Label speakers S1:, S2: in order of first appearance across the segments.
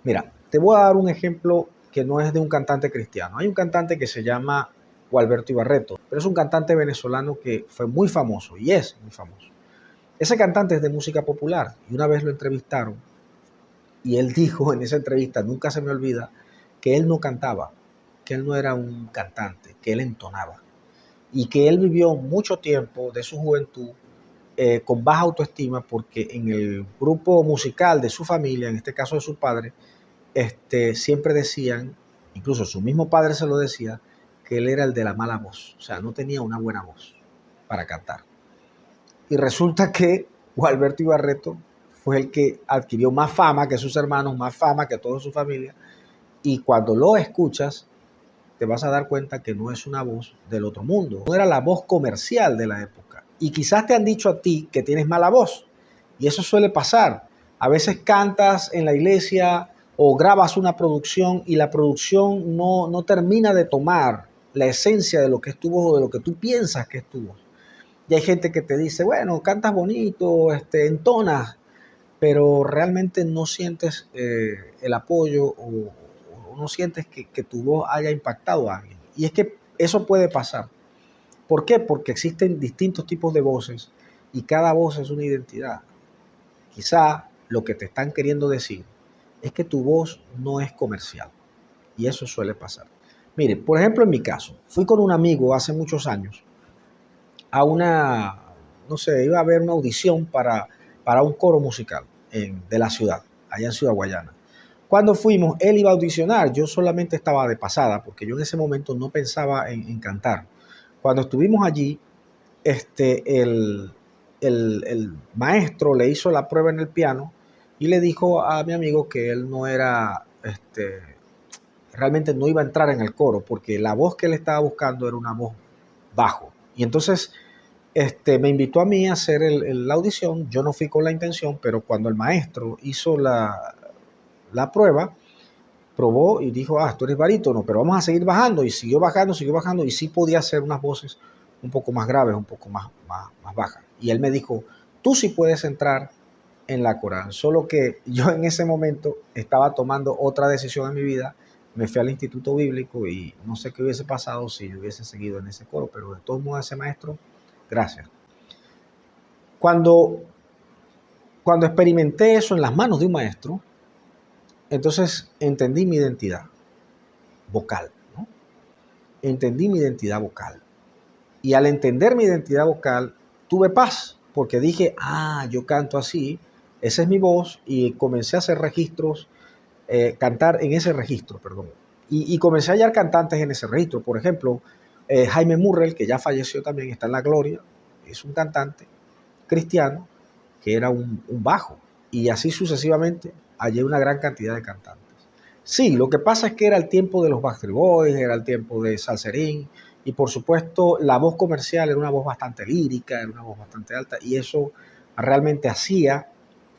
S1: Mira, te voy a dar un ejemplo que no es de un cantante cristiano. Hay un cantante que se llama Gualberto Ibarreto, pero es un cantante venezolano que fue muy famoso y es muy famoso. Ese cantante es de música popular y una vez lo entrevistaron y él dijo en esa entrevista, nunca se me olvida, que él no cantaba, que él no era un cantante, que él entonaba y que él vivió mucho tiempo de su juventud con baja autoestima porque en el grupo musical de su familia, en este caso de su padre, siempre decían, incluso su mismo padre se lo decía, que él era el de la mala voz, o sea, no tenía una buena voz para cantar. Y resulta que Gualberto Ibarreto fue el que adquirió más fama que sus hermanos, más fama que toda su familia, y cuando lo escuchas, te vas a dar cuenta que no es una voz del otro mundo, no era la voz comercial de la época. Y quizás te han dicho a ti que tienes mala voz, y eso suele pasar. A veces cantas en la iglesia o grabas una producción y la producción no termina de tomar la esencia de lo que es tu voz o de lo que tú piensas que es tu voz. Y hay gente que te dice, bueno, cantas bonito, entonas, pero realmente no sientes el apoyo o no sientes que tu voz haya impactado a alguien. Y es que eso puede pasar. ¿Por qué? Porque existen distintos tipos de voces y cada voz es una identidad. Quizá lo que te están queriendo decir es que tu voz no es comercial y eso suele pasar. Mire, por ejemplo, en mi caso, fui con un amigo hace muchos años a una, no sé, iba a haber una audición para un coro musical de la ciudad, allá en Ciudad Guayana. Cuando fuimos, él iba a audicionar, yo solamente estaba de pasada, porque yo en ese momento no pensaba en cantar. Cuando estuvimos allí, el maestro le hizo la prueba en el piano y le dijo a mi amigo que él no era, realmente no iba a entrar en el coro, porque la voz que él estaba buscando era una voz bajo. Y entonces me invitó a mí a hacer la audición. Yo no fui con la intención, pero cuando el maestro hizo la prueba, probó y dijo, tú eres barítono, pero vamos a seguir bajando. Y siguió bajando y sí podía hacer unas voces un poco más graves, un poco más bajas. Y él me dijo, tú sí puedes entrar en la coral. Solo que yo en ese momento estaba tomando otra decisión en mi vida. Me fui al Instituto Bíblico y no sé qué hubiese pasado si yo hubiese seguido en ese coro, pero de todos modos ese maestro, gracias. Cuando, cuando experimenté eso en las manos de un maestro, entonces entendí mi identidad vocal, ¿no? Entendí mi identidad vocal. Y al entender mi identidad vocal, tuve paz, porque dije, yo canto así, esa es mi voz, y comencé a hacer registros, cantar en ese registro, perdón. Y comencé a hallar cantantes en ese registro. Por ejemplo, Jaime Murrell, que ya falleció también, está en la gloria, es un cantante cristiano que era un bajo. Y así sucesivamente hallé una gran cantidad de cantantes. Sí, lo que pasa es que era el tiempo de los Backstreet Boys, era el tiempo de Salserín, y por supuesto la voz comercial era una voz bastante lírica, era una voz bastante alta, y eso realmente hacía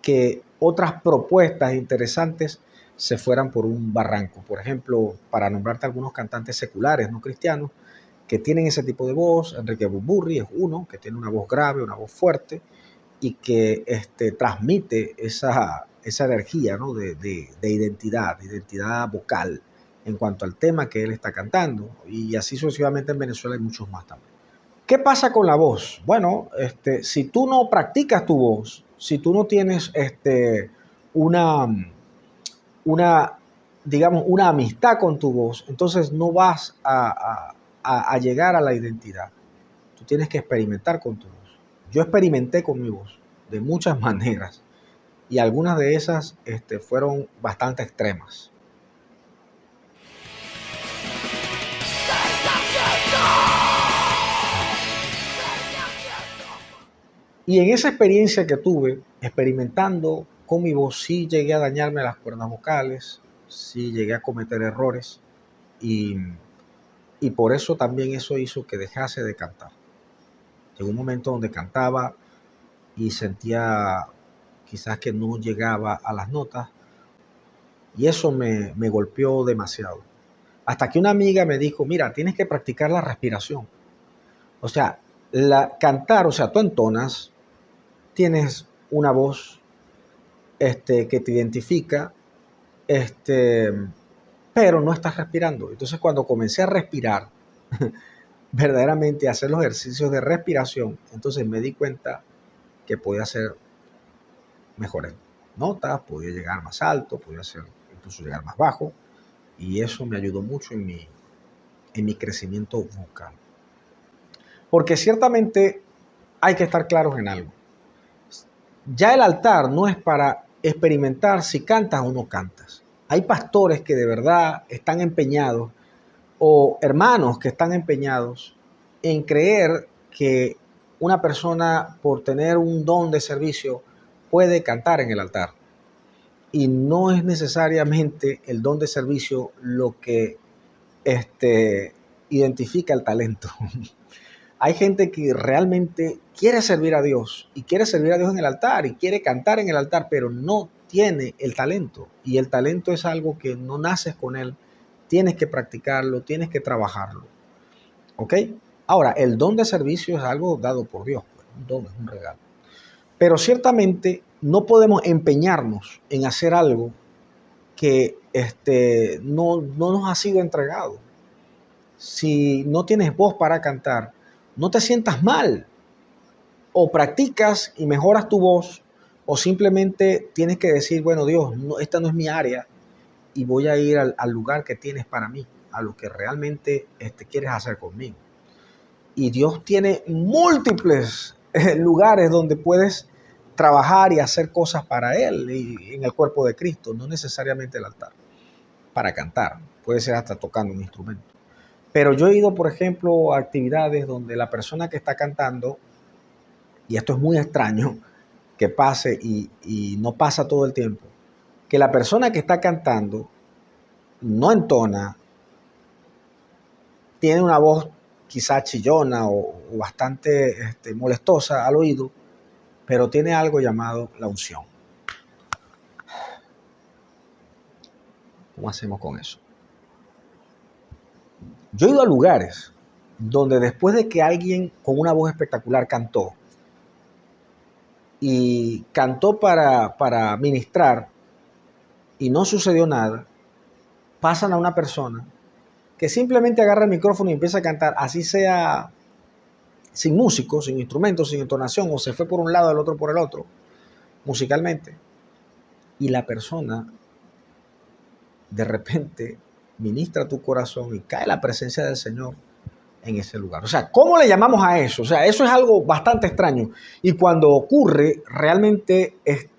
S1: que otras propuestas interesantes se fueran por un barranco. Por ejemplo, para nombrarte algunos cantantes seculares, no cristianos, que tienen ese tipo de voz, Enrique Bunbury es uno, que tiene una voz grave, una voz fuerte, y que transmite esa energía, ¿no? de identidad vocal en cuanto al tema que él está cantando. Y así sucesivamente en Venezuela hay muchos más también. ¿Qué pasa con la voz? Bueno, si tú no practicas tu voz, si tú no tienes una, una, digamos, una amistad con tu voz, entonces no vas a llegar a la identidad. Tú tienes que experimentar con tu voz. Yo experimenté con mi voz de muchas maneras y algunas de esas fueron bastante extremas. Y en esa experiencia que tuve, experimentando con mi voz, sí llegué a dañarme las cuerdas vocales, sí llegué a cometer errores y, y por eso también eso hizo que dejase de cantar. Llegó un momento donde cantaba y sentía quizás que no llegaba a las notas y eso me golpeó demasiado. Hasta que una amiga me dijo, mira, tienes que practicar la respiración. O sea, cantar, o sea, tú entonas, tienes una voz que te identifica, este, pero no estás respirando. Entonces cuando comencé a respirar, verdaderamente a hacer los ejercicios de respiración, entonces me di cuenta que podía hacer mejores notas, podía llegar más alto, podía hacer incluso llegar más bajo, y eso me ayudó mucho en mi crecimiento vocal. Porque ciertamente hay que estar claros en algo. Ya el altar no es para experimentar si cantas o no cantas. Hay pastores que de verdad están empeñados, o hermanos que están empeñados en creer que una persona por tener un don de servicio puede cantar en el altar. Y no es necesariamente el don de servicio lo que identifica el talento. Hay gente que realmente quiere servir a Dios y quiere servir a Dios en el altar y quiere cantar en el altar, pero no tiene el talento. Y el talento es algo que no naces con él, tienes que practicarlo, tienes que trabajarlo. ¿Ok? Ahora, el don de servicio es algo dado por Dios, pues, un don, es un regalo. Pero ciertamente no podemos empeñarnos en hacer algo que no nos ha sido entregado. Si no tienes voz para cantar, no te sientas mal. O practicas y mejoras tu voz, o simplemente tienes que decir, bueno, Dios, no, esta no es mi área y voy a ir al lugar que tienes para mí, a lo que realmente quieres hacer conmigo. Y Dios tiene múltiples lugares donde puedes trabajar y hacer cosas para Él y en el cuerpo de Cristo, no necesariamente el altar, para cantar, puede ser hasta tocando un instrumento. Pero yo he ido, por ejemplo, a actividades donde la persona que está cantando, y esto es muy extraño que pase y no pasa todo el tiempo, que la persona que está cantando no entona, tiene una voz quizá chillona o bastante molestosa al oído, pero tiene algo llamado la unción. ¿Cómo hacemos con eso? Yo he ido a lugares donde después de que alguien con una voz espectacular cantó, y cantó para ministrar, y no sucedió nada, pasan a una persona que simplemente agarra el micrófono y empieza a cantar, así sea sin músico, sin instrumento, sin entonación, o se fue por un lado, el otro por el otro, musicalmente, y la persona de repente ministra tu corazón y cae la presencia del Señor en ese lugar. O sea, ¿cómo le llamamos a eso? O sea, eso es algo bastante extraño. Y cuando ocurre, realmente es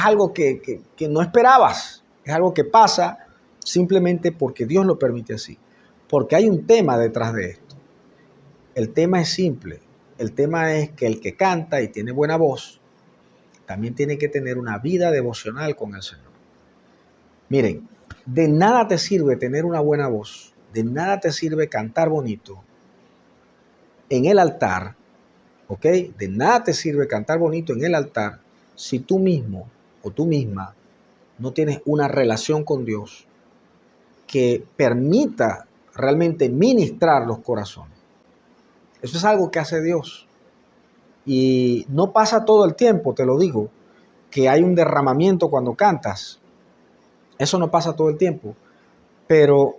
S1: algo que no esperabas. Es algo que pasa simplemente porque Dios lo permite así. Porque hay un tema detrás de esto. El tema es simple. El tema es que el que canta y tiene buena voz, también tiene que tener una vida devocional con el Señor. Miren, de nada te sirve tener una buena voz, de nada te sirve cantar bonito en el altar, ¿ok? De nada te sirve cantar bonito en el altar si tú mismo o tú misma no tienes una relación con Dios que permita realmente ministrar los corazones. Eso es algo que hace Dios. Y no pasa todo el tiempo, te lo digo, que hay un derramamiento cuando cantas. Eso no pasa todo el tiempo. Pero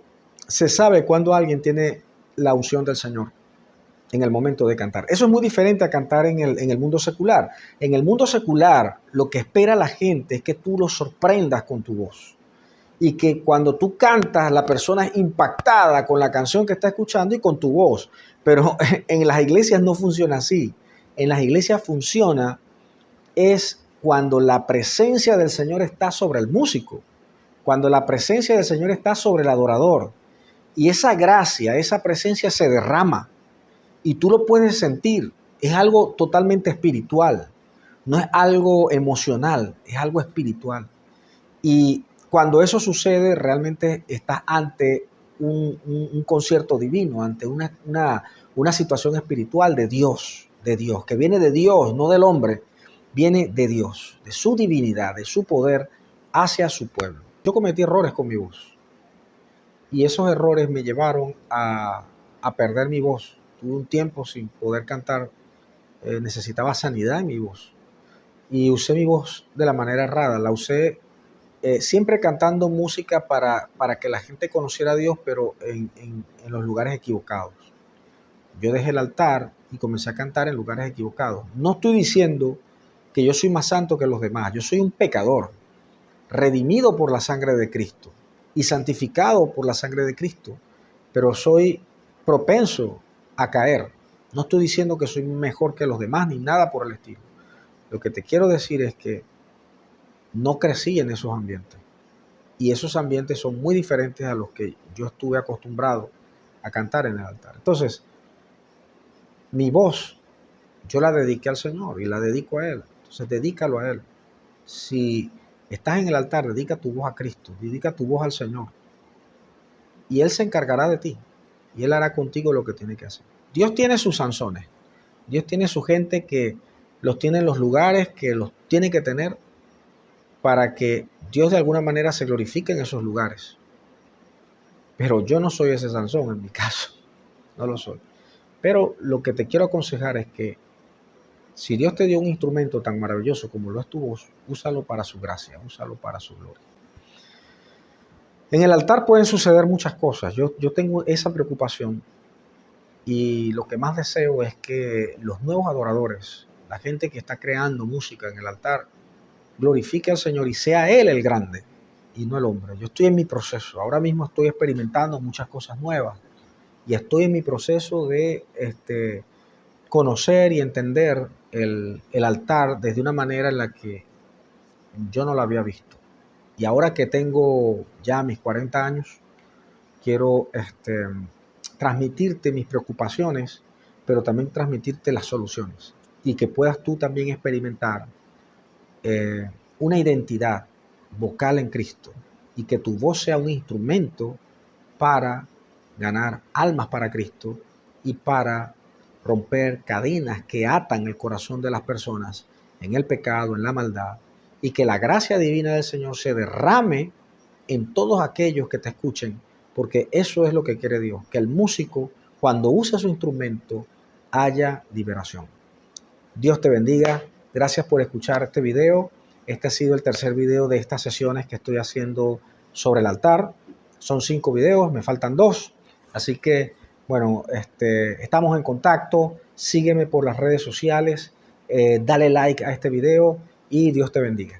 S1: se sabe cuando alguien tiene la unción del Señor en el momento de cantar. Eso es muy diferente a cantar en el mundo secular. En el mundo secular, lo que espera la gente es que tú los sorprendas con tu voz. Y que cuando tú cantas, la persona es impactada con la canción que está escuchando y con tu voz. Pero en las iglesias no funciona así. En las iglesias funciona es cuando la presencia del Señor está sobre el músico, cuando la presencia del Señor está sobre el adorador. Y esa gracia, esa presencia se derrama y tú lo puedes sentir. Es algo totalmente espiritual, no es algo emocional, es algo espiritual. Y cuando eso sucede, realmente estás ante un concierto divino, ante una situación espiritual de Dios, que viene de Dios, no del hombre, viene de Dios, de su divinidad, de su poder hacia su pueblo. Yo cometí errores con mi voz y esos errores me llevaron a perder mi voz. Tuve un tiempo sin poder cantar, necesitaba sanidad en mi voz y usé mi voz de la manera errada, la usé siempre cantando música para que la gente conociera a Dios, pero en los lugares equivocados. Yo dejé el altar y comencé a cantar en lugares equivocados. No estoy diciendo que yo soy más santo que los demás. Yo soy un pecador, redimido por la sangre de Cristo y santificado por la sangre de Cristo, pero soy propenso a caer. No estoy diciendo que soy mejor que los demás ni nada por el estilo. Lo que te quiero decir es que no crecí en esos ambientes y esos ambientes son muy diferentes a los que yo estuve acostumbrado a cantar en el altar. Entonces, mi voz yo la dediqué al Señor y la dedico a Él. Entonces, dedícalo a Él. Si estás en el altar, dedica tu voz a Cristo, dedica tu voz al Señor y Él se encargará de ti y Él hará contigo lo que tiene que hacer. Dios tiene sus Sansones, Dios tiene su gente que los tiene en los lugares que los tiene que tener para que Dios de alguna manera se glorifique en esos lugares. Pero yo no soy ese Sansón en mi caso, no lo soy. Pero lo que te quiero aconsejar es que si Dios te dio un instrumento tan maravilloso como lo es tu voz, úsalo para su gracia, úsalo para su gloria. En el altar pueden suceder muchas cosas. Yo tengo esa preocupación y lo que más deseo es que los nuevos adoradores, la gente que está creando música en el altar, glorifique al Señor y sea Él el grande y no el hombre. Yo estoy en mi proceso. Ahora mismo estoy experimentando muchas cosas nuevas y estoy en mi proceso de conocer y entender el altar desde una manera en la que yo no lo había visto. Y ahora que tengo ya mis 40 años, quiero transmitirte mis preocupaciones, pero también transmitirte las soluciones y que puedas tú también experimentar una identidad vocal en Cristo y que tu voz sea un instrumento para ganar almas para Cristo y para romper cadenas que atan el corazón de las personas en el pecado, en la maldad, y que la gracia divina del Señor se derrame en todos aquellos que te escuchen, porque eso es lo que quiere Dios, que el músico, cuando usa su instrumento, haya liberación. Dios te bendiga. Gracias por escuchar este video. Este ha sido el tercer video de estas sesiones que estoy haciendo sobre el altar. Son 5 videos, me faltan 2. Así que, bueno, estamos en contacto. Sígueme por las redes sociales. Dale like a este video y Dios te bendiga.